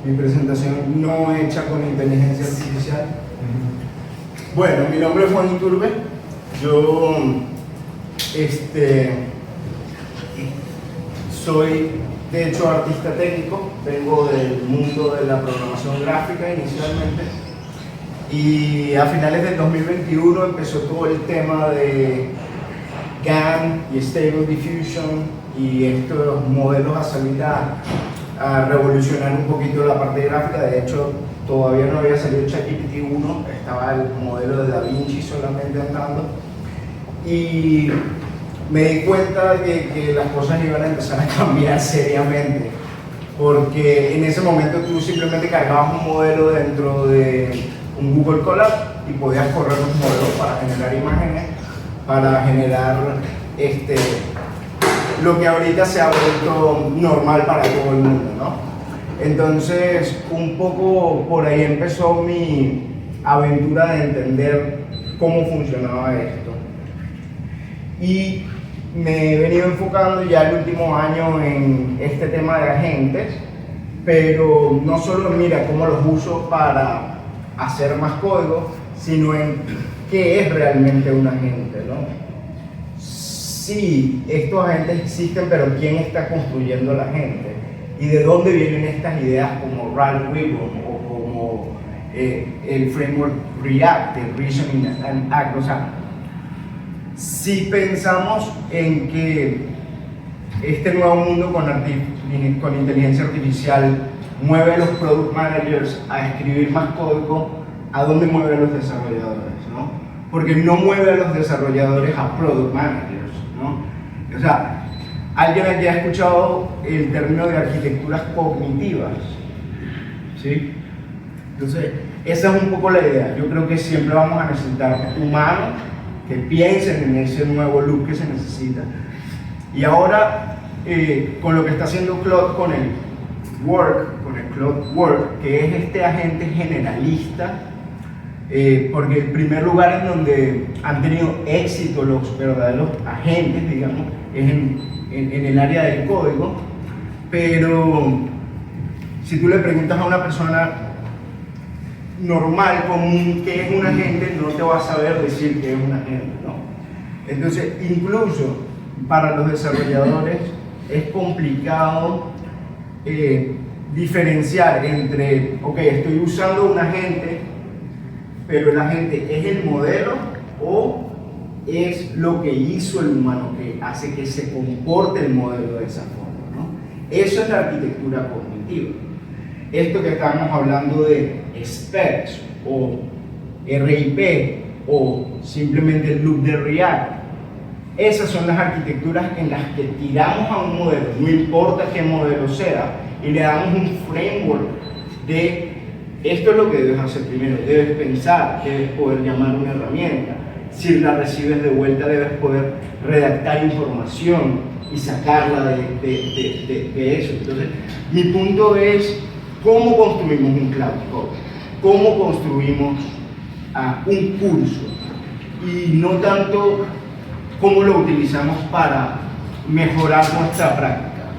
Mi presentación no hecha con inteligencia artificial. Bueno, mi nombre es Juan Iturbe. Yo soy de hecho artista técnico, vengo del mundo de la programación gráfica inicialmente y a finales del 2021 empezó todo el tema de GAN y Stable Diffusion y estos modelos a salir a revolucionar un poquito la parte gráfica. De hecho, todavía no había salido ChatGPT 1, estaba el modelo de DaVinci solamente andando y me di cuenta de que las cosas iban a empezar a cambiar seriamente, porque en ese momento tú simplemente cargabas un modelo dentro de un Google Colab y podías correr los modelos para generar imágenes, para generar lo que ahorita se ha vuelto normal para todo el mundo, ¿no? Entonces, un poco por ahí empezó mi aventura de entender cómo funcionaba esto. Y me he venido enfocando ya el último año en este tema de agentes, pero no solo mira cómo los uso para hacer más código, sino en qué es realmente un agente, ¿no? Sí, estos agentes existen, pero ¿quién está construyendo el agente? ¿Y de dónde vienen estas ideas como Ralph Wilson o como el framework React, el Reasoning and Act? O sea, si pensamos en que este nuevo mundo con inteligencia artificial mueve a los product managers a escribir más código, ¿a dónde mueve a los desarrolladores, no? Porque no mueve a los desarrolladores a product managers, ¿no? O sea, ¿alguien aquí ha escuchado el término de arquitecturas cognitivas? ¿Sí? Entonces, esa es un poco la idea. Yo creo que siempre vamos a necesitar humanos que piensen en ese nuevo look que se necesita. Y ahora, con lo que está haciendo Claude con el Claude Work, que es este agente generalista, porque el primer lugar en donde han tenido éxito los verdaderos agentes, digamos, es en el área del código, pero si tú le preguntas a una persona normal, común, qué es un agente, no te va a saber decir qué es un agente, ¿no? Entonces, incluso para los desarrolladores es complicado diferenciar entre, ok, estoy usando un agente, pero el agente es el modelo o es lo que hizo el humano que hace que se comporte el modelo de esa forma, ¿no? Eso es la arquitectura cognitiva. Esto que estamos hablando de specs o RIP o simplemente el loop de React, esas son las arquitecturas en las que tiramos a un modelo, no importa qué modelo sea, y le damos un framework de esto es lo que debes hacer primero. Debes pensar, debes poder llamar una herramienta, si la recibes de vuelta debes poder redactar información y sacarla de eso. Entonces, mi punto es cómo construimos un cloud code, cómo construimos un curso y no tanto cómo lo utilizamos para mejorar nuestra práctica.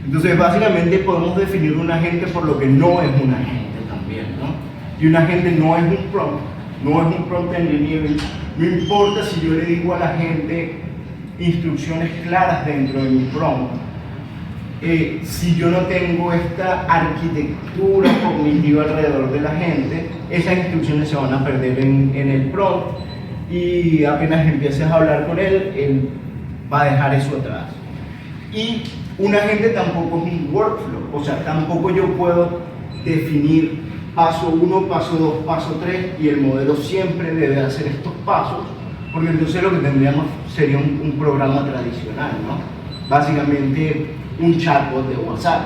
Entonces, básicamente podemos definir un agente por lo que no es un agente también, ¿no? Y un agente no es un prompt, no es un prompt engineering. No importa si yo le digo a la gente instrucciones claras dentro de mi prompt, si yo no tengo esta arquitectura cognitiva alrededor de la gente, esas instrucciones se van a perder en el prompt y apenas empieces a hablar con él, él va a dejar eso atrás. Y un agente tampoco es un workflow, o sea, tampoco yo puedo definir paso 1, paso 2, paso 3 y el modelo siempre debe hacer estos pasos, porque entonces lo que tendríamos sería un programa tradicional, ¿no? Básicamente un chatbot de WhatsApp.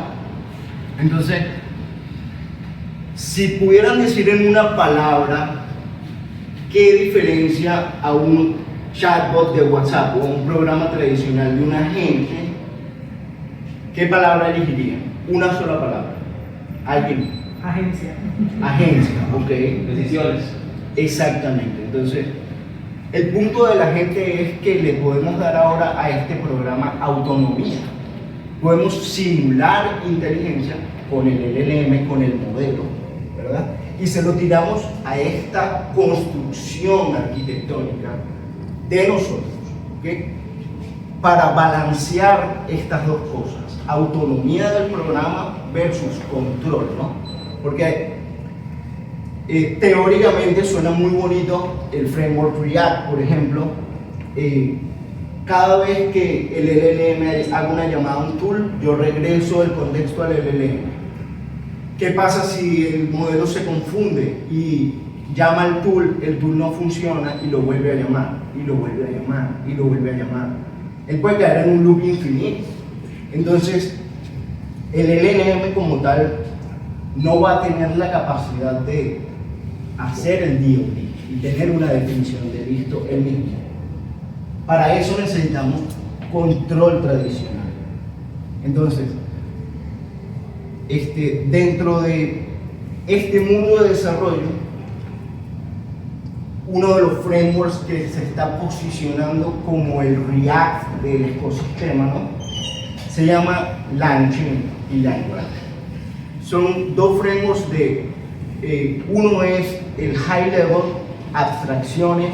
Entonces, si pudieran decir en una palabra qué diferencia a un chatbot de WhatsApp o un programa tradicional de un agente, ¿qué palabra elegirían? Una sola palabra. ¿Alguien? Agencia. Agencia, ok. Decisiones. Exactamente. Entonces, el punto de la gente es que le podemos dar ahora a este programa autonomía. Podemos simular inteligencia, con el LLM, con el modelo, ¿verdad? Y se lo tiramos a esta construcción arquitectónica de nosotros, ¿ok? Para balancear estas dos cosas, autonomía del programa versus control, ¿no? Porque teóricamente suena muy bonito el framework React, por ejemplo. Cada vez que el LLM haga una llamada a un tool, yo regreso el contexto al LLM. ¿Qué pasa si el modelo se confunde y llama al tool, el tool no funciona y lo vuelve a llamar, y lo vuelve a llamar, y lo vuelve a llamar? Él puede caer en un loop infinito. Entonces, el LLM como tal no va a tener la capacidad de hacer el DOD y tener una definición de listo él mismo. Para eso necesitamos control tradicional. Entonces, dentro de este mundo de desarrollo, uno de los frameworks que se está posicionando como el React del ecosistema, ¿no? Se llama LangChain y LangGraph. Son dos frameworks uno es el High Level, abstracciones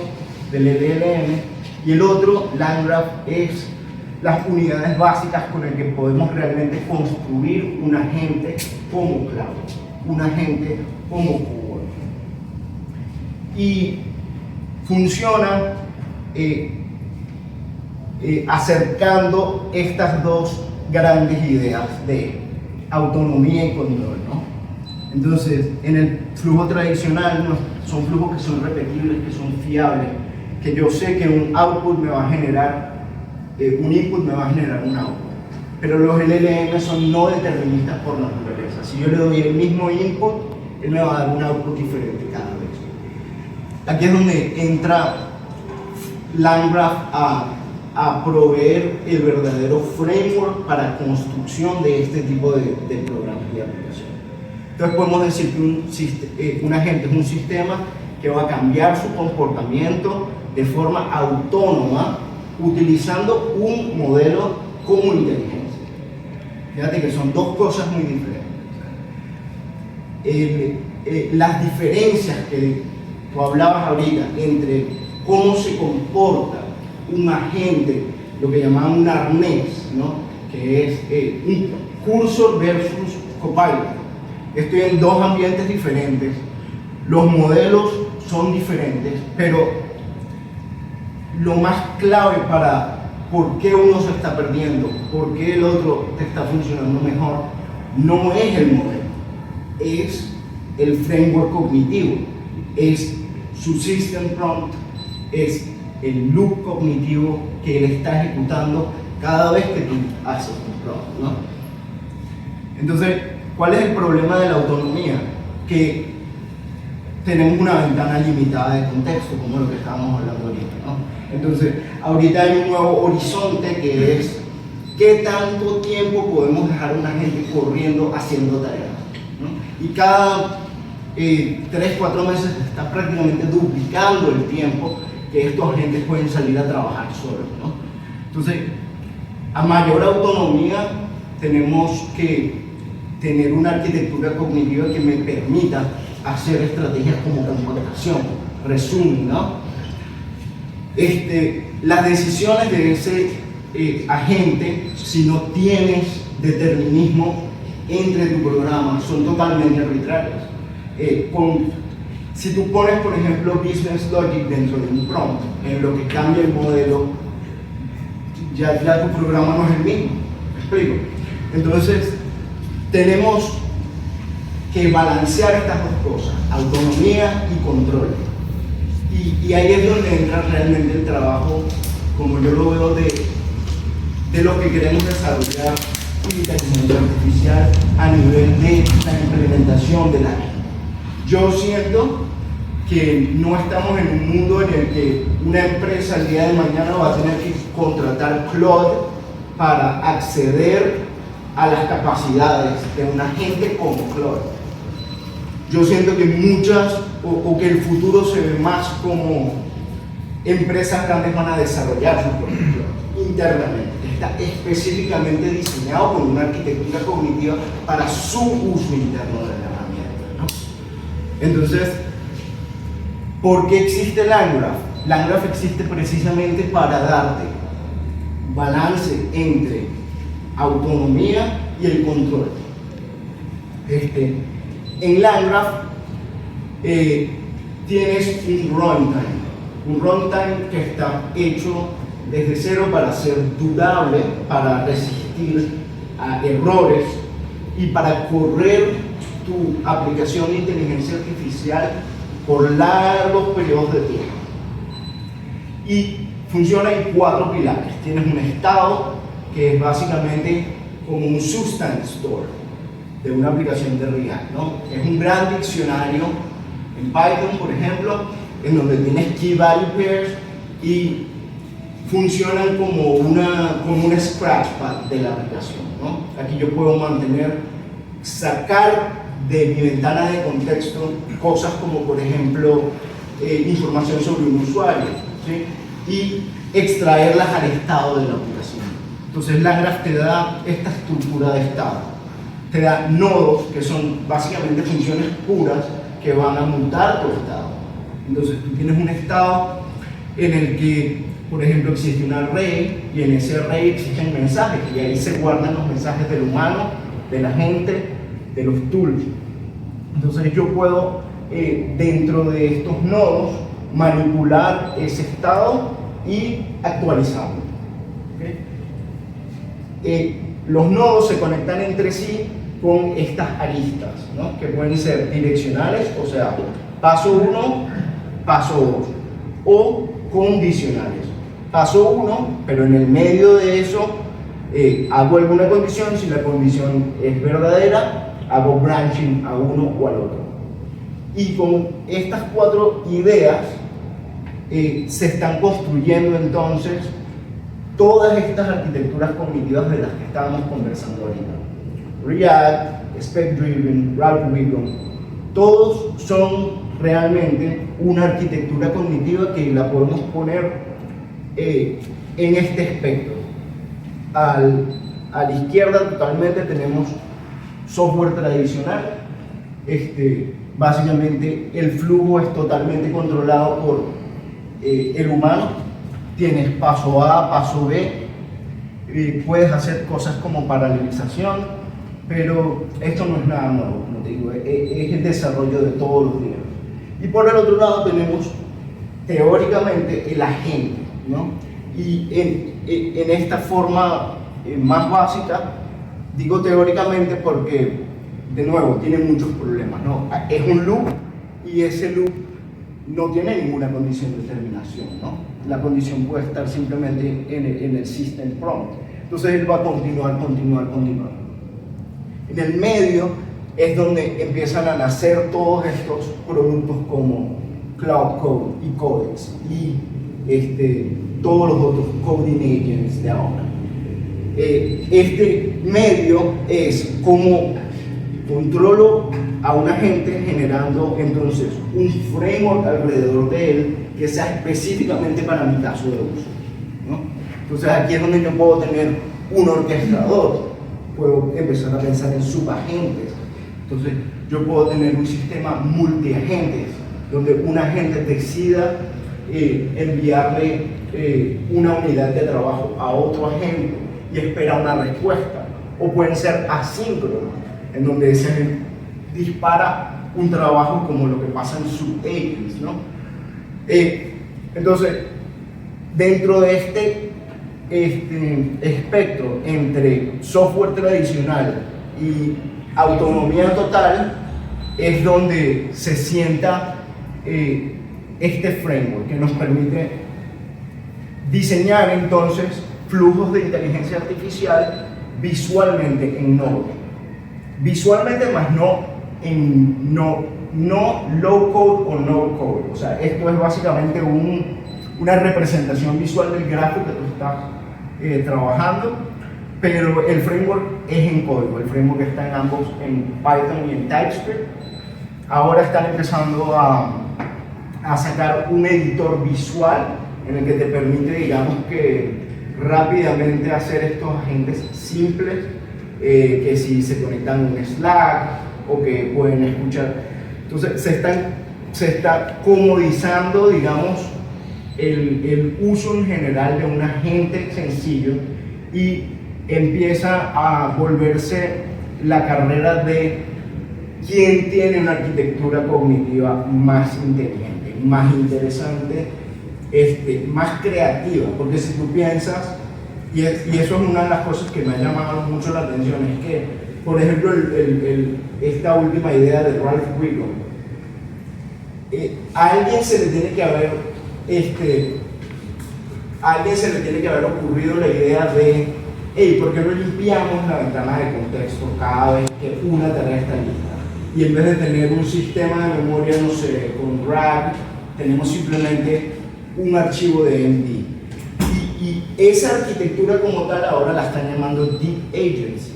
del LLM, y el otro, LangGraph, es las unidades básicas con las que podemos realmente construir un agente como cloud, un agente como coworking. Y funciona acercando estas dos grandes ideas de autonomía y control, ¿no? Entonces, en el flujo tradicional son flujos que son repetibles, que son fiables, que yo sé que un output me va a generar, un input me va a generar un output. Pero los LLM son no deterministas por naturaleza. Si yo le doy el mismo input, él me va a dar un output diferente cada vez. Aquí es donde entra LangGraph a proveer el verdadero framework para construcción de este tipo de programas y aplicaciones. Entonces podemos decir que un agente es un sistema que va a cambiar su comportamiento de forma autónoma utilizando un modelo como inteligencia. Fíjate que son dos cosas muy diferentes. Las diferencias que tú hablabas ahorita entre cómo se comporta un agente, lo que llamaban un arnés, ¿no? Que es un cursor versus copilot. Estoy en dos ambientes diferentes, los modelos son diferentes, pero lo más clave para por qué uno se está perdiendo, por qué el otro te está funcionando mejor, no es el modelo, es el framework cognitivo, es su system prompt, es el loop cognitivo que él está ejecutando cada vez que tú haces un prompt, ¿no? Entonces, ¿cuál es el problema de la autonomía? Que tenemos una ventana limitada de contexto, como lo que estábamos hablando ahorita, ¿no? Entonces, ahorita hay un nuevo horizonte que es ¿qué tanto tiempo podemos dejar a una gente corriendo haciendo tareas? ¿No? Y cada 3-4 meses se está prácticamente duplicando el tiempo que estos agentes pueden salir a trabajar solos, ¿no? Entonces, a mayor autonomía tenemos que tener una arquitectura cognitiva que me permita hacer estrategias como computación, resumen, ¿no? Las decisiones de ese agente, si no tienes determinismo entre tu programa, son totalmente arbitrarias. Si tú pones, por ejemplo, business logic dentro de un prompt, en lo que cambia el modelo, ya tu programa no es el mismo. ¿Me explico? Entonces, tenemos que balancear estas dos cosas, autonomía y control. Y ahí es donde entra realmente el trabajo, como yo lo veo, de lo que queremos desarrollar inteligencia artificial a nivel de la implementación de la AI. Yo siento que no estamos en un mundo en el que una empresa el día de mañana va a tener que contratar Claude para acceder a las capacidades de un agente como Claude. Yo siento que o que el futuro se ve más como empresas grandes van a desarrollar su propio Claude internamente. está específicamente diseñado con una arquitectura cognitiva para su uso interno de la herramienta, ¿no? Entonces, ¿por qué existe LangGraph? LangGraph existe precisamente para darte balance entre autonomía y el control. En LangGraph tienes un runtime que está hecho desde cero para ser durable, para resistir a errores y para correr tu aplicación de inteligencia artificial por largos periodos de tiempo. Y funciona en 4 pilares. Tienes un estado que es básicamente como un substance store de una aplicación de React, ¿no? Es un gran diccionario en Python, por ejemplo, en donde tienes key value pairs y funcionan como una scratchpad de la aplicación, ¿no? Aquí yo puedo sacar de mi ventana de contexto cosas como, por ejemplo, información sobre un usuario, ¿sí? Y extraerlas al estado de la aplicación. Entonces LangGraph te da esta estructura de estado, te da nodos que son básicamente funciones puras que van a mutar tu estado. Entonces tú tienes un estado en el que, por ejemplo, existe un array y en ese array existen mensajes y ahí se guardan los mensajes del humano, de la gente, de los tools. Entonces yo puedo, dentro de estos nodos, manipular ese estado y actualizarlo. ¿Okay? Los nodos se conectan entre sí con estas aristas, ¿no? Que pueden ser direccionales, o sea, paso 1, paso 2, o condicionales. Paso 1, pero en el medio de eso hago alguna condición, si la condición es verdadera, hago branching a uno o al otro. Y con estas 4 ideas se están construyendo entonces todas estas arquitecturas cognitivas de las que estábamos conversando ahorita. React, Spec Driven, Route Ribbon, todos son realmente una arquitectura cognitiva que la podemos poner en este espectro. A la izquierda totalmente tenemos software tradicional. Básicamente el flujo es totalmente controlado por el humano. Tienes paso A, paso B, puedes hacer cosas como paralelización, pero esto no es nada nuevo, como te digo, es el desarrollo de todos los días. Y por el otro lado tenemos teóricamente el agente, ¿no? Y en esta forma más básica, digo teóricamente porque, de nuevo, tiene muchos problemas, ¿no? Es un loop y ese loop no tiene ninguna condición de terminación, ¿no? La condición puede estar simplemente en el system prompt. Entonces él va a continuar. En el medio es donde empiezan a nacer todos estos productos como Cloud Code y Codex y todos los otros coding agents de ahora. Este medio es como controlo a un agente generando entonces un framework alrededor de él que sea específicamente para mi caso de uso, ¿no? Entonces aquí es donde yo puedo tener un orquestador, puedo empezar a pensar en subagentes. Entonces yo puedo tener un sistema multiagentes donde un agente decida enviarle una unidad de trabajo a otro agente y espera una respuesta, o pueden ser asíncronos en donde ese agente dispara un trabajo como lo que pasa en subagents, ¿no? Entonces, dentro de este espectro entre software tradicional y autonomía total, es donde se sienta este framework que nos permite diseñar entonces flujos de inteligencia artificial visualmente en Node. Visualmente, más no en no low code o no code. O sea, esto es básicamente una representación visual del gráfico que tú estás trabajando, pero el framework es en código. El framework está en ambos, en Python y en TypeScript. Ahora están empezando a sacar un editor visual en el que te permite, digamos, que rápidamente hacer estos agentes simples, que si se conectan a un Slack o que pueden escuchar. Entonces se está comodizando, digamos, el uso en general de un agente sencillo y empieza a volverse la carrera de quién tiene una arquitectura cognitiva más inteligente, más interesante, más creativa. Porque si tú piensas, y eso es una de las cosas que me ha llamado mucho la atención, es que, por ejemplo, esta última idea de Ralph Wiggum, a alguien se le tiene que haber a alguien se le tiene que haber ocurrido la idea de, hey, ¿por qué no limpiamos la ventana de contexto cada vez que una tarea está lista? Y en vez de tener un sistema de memoria, no sé, con RAG, tenemos simplemente un archivo de MD. Y esa arquitectura como tal ahora la están llamando Deep Agents.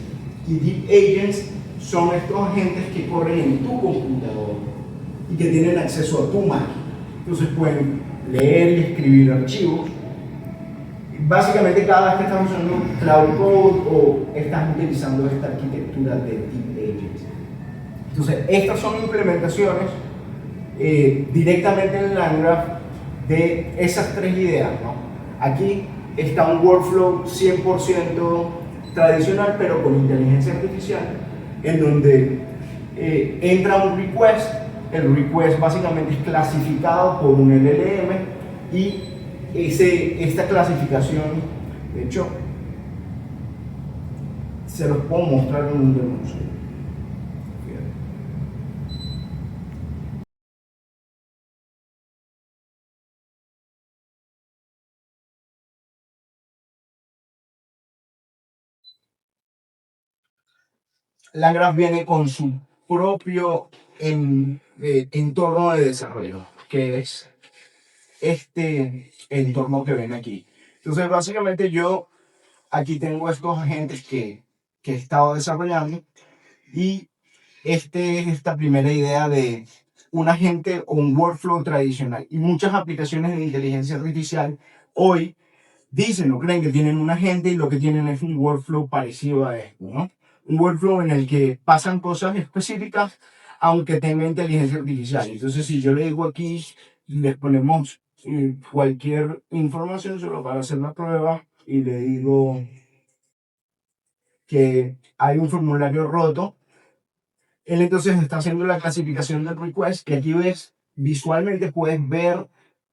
Y Deep Agents son estos agentes que corren en tu computador y que tienen acceso a tu máquina. Entonces pueden leer y escribir archivos. Básicamente cada vez que estamos usando Cloud Code o estás utilizando esta arquitectura de Deep Agents. Entonces, estas son implementaciones directamente en LangGraph de esas tres ideas, ¿no? Aquí está un workflow 100% tradicional, pero con inteligencia artificial, en donde entra un request. El request básicamente es clasificado por un LLM y esta clasificación, de hecho, se los puedo mostrar en un denuncio. LangGraph viene con su propio entorno de desarrollo, que es este entorno que ven aquí. Entonces, básicamente yo aquí tengo estos agentes que he estado desarrollando y esta primera idea de un agente o un workflow tradicional. Y muchas aplicaciones de inteligencia artificial hoy dicen o creen que tienen un agente y lo que tienen es un workflow parecido a esto, ¿no? Un workflow en el que pasan cosas específicas aunque tenga inteligencia artificial. Entonces, si yo le digo aquí, les ponemos cualquier información solo para hacer la prueba y le digo que hay un formulario roto, él entonces está haciendo la clasificación del request, que aquí ves, visualmente puedes ver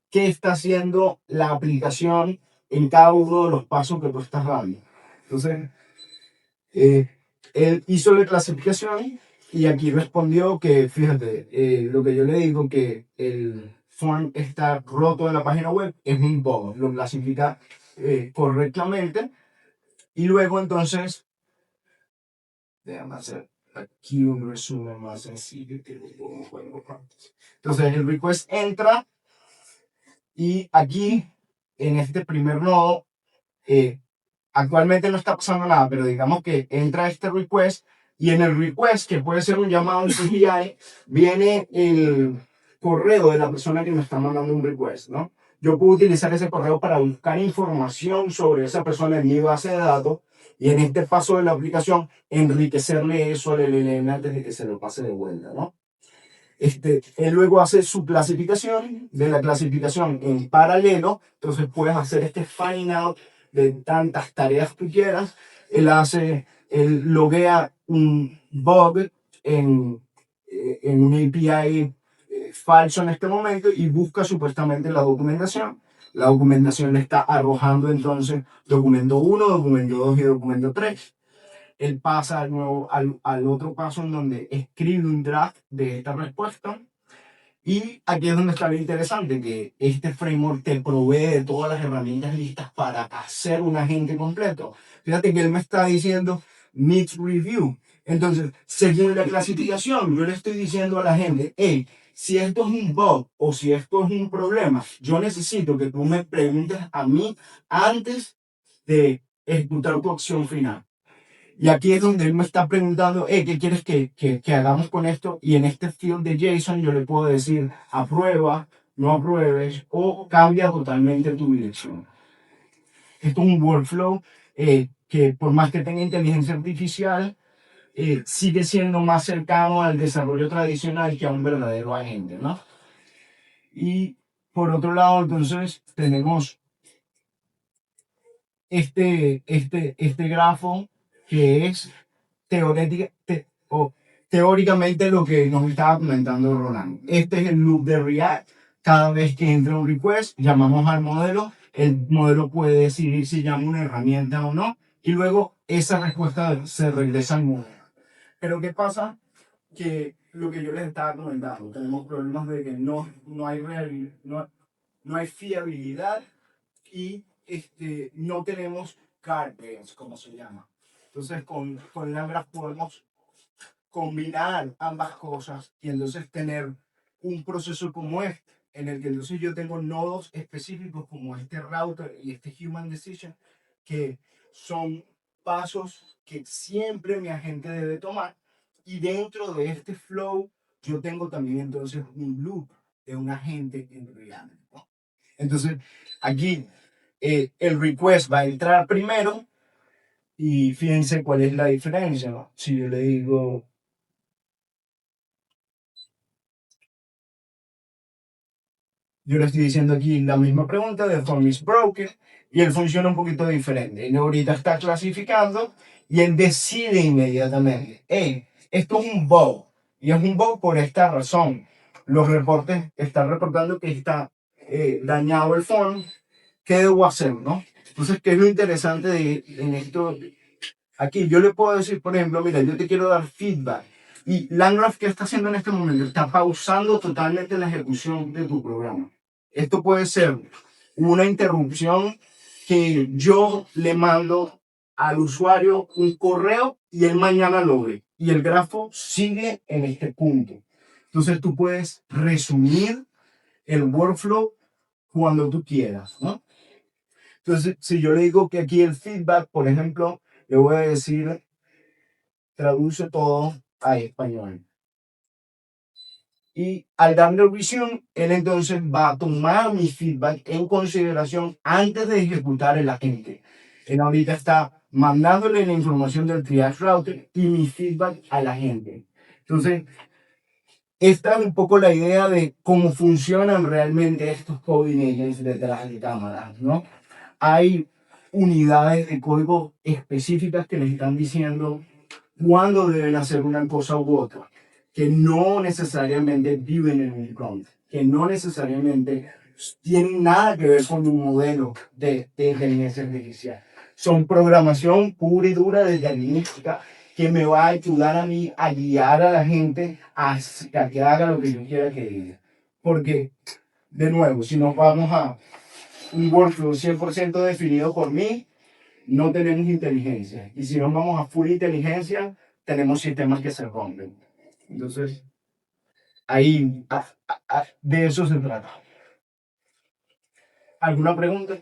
qué está haciendo la aplicación en cada uno de los pasos que tú estás dando. Entonces, eh, él hizo la clasificación y aquí respondió que, fíjate, lo que yo le digo, que el form está roto en la página web, es un bug, lo clasifica correctamente. Y luego entonces, déjame hacer aquí un resumen más sencillo que lo pongo en juego antes. Entonces, el request entra y aquí, en este primer nodo, actualmente no está pasando nada, pero digamos que entra este request y en el request, que puede ser un llamado al API, viene el correo de la persona que me está mandando un request, ¿no? Yo puedo utilizar ese correo para buscar información sobre esa persona en mi base de datos y en este paso de la aplicación enriquecerle eso al LLM antes de que se lo pase de vuelta, ¿no? Él luego hace su clasificación, de la clasificación en paralelo, entonces puedes hacer este find out de tantas tareas que quieras. Él loguea un bug en un API falso en este momento y busca supuestamente la documentación. La documentación le está arrojando entonces documento 1, documento 2 y documento 3. Él pasa al otro paso en donde escribe un draft de esta respuesta. Y aquí es donde está lo interesante, que este framework te provee de todas las herramientas listas para hacer un agente completo. Fíjate que él me está diciendo needs review. Entonces, según la clasificación, yo le estoy diciendo a la gente, hey, si esto es un bug o si esto es un problema, yo necesito que tú me preguntes a mí antes de ejecutar tu acción final. Y aquí es donde él me está preguntando, ¿qué quieres que hagamos con esto? Y en este field de JSON yo le puedo decir, aprueba, no apruebes o cambia totalmente tu dirección. esto es un workflow que por más que tenga inteligencia artificial, sigue siendo más cercano al desarrollo tradicional que a un verdadero agente, ¿no? Y por otro lado, entonces, tenemos este grafo que es teóricamente lo que nos estaba comentando Roland. Este es el loop de React. Cada vez que entra un request, llamamos al modelo. El modelo puede decidir si llama una herramienta o no. Y luego esa respuesta se regresa al modelo. Pero ¿qué pasa? Que lo que yo les estaba comentando, tenemos problemas de que no hay fiabilidad y no tenemos guardrails, como se llama. Entonces, con Lambda podemos combinar ambas cosas y entonces tener un proceso como este, en el que entonces yo tengo nodos específicos como este router y este human decision, que son pasos que siempre mi agente debe tomar. Y dentro de este flow, yo tengo también entonces un loop de un agente en React, ¿no? Entonces, aquí el request va a entrar primero y fíjense cuál es la diferencia, ¿no? Si yo le digo, yo le estoy diciendo aquí la misma pregunta de form is broken y él funciona un poquito diferente. Él ahorita está clasificando y él decide inmediatamente, hey, esto es un bug y es un bug por esta razón. Los reportes están reportando que está dañado el form. ¿Qué debo hacer, no? Entonces, ¿qué es lo interesante en esto? Aquí yo le puedo decir, por ejemplo, mira, yo te quiero dar feedback. Y LangGraph, ¿qué está haciendo en este momento? Está pausando totalmente la ejecución de tu programa. Esto puede ser una interrupción que yo le mando al usuario un correo y él mañana lo ve. Y el grafo sigue en este punto. Entonces tú puedes resumir el workflow cuando tú quieras, ¿no? Entonces, si yo le digo que aquí el feedback, por ejemplo, le voy a decir traduce todo a español. Y al darle visión, él entonces va a tomar mi feedback en consideración antes de ejecutar el agente. Él ahorita está mandándole la información del triage router y mi feedback a la gente. Entonces, esta es un poco la idea de cómo funcionan realmente estos coding agents detrás de cámaras, ¿no? Hay unidades de código específicas que les están diciendo cuándo deben hacer una cosa u otra, que no necesariamente viven en un prompt, que no necesariamente tienen nada que ver con un modelo de inteligencia artificial. Son programación pura y dura de diagnóstica que me va a ayudar a mí a guiar a la gente a que haga lo que yo quiera que diga. Porque, de nuevo, si nos vamos a un workflow 100% definido por mí, no tenemos inteligencia. Y si nos vamos a full inteligencia, tenemos sistemas que se rompen. Entonces, ahí, de eso se trata. ¿Alguna pregunta?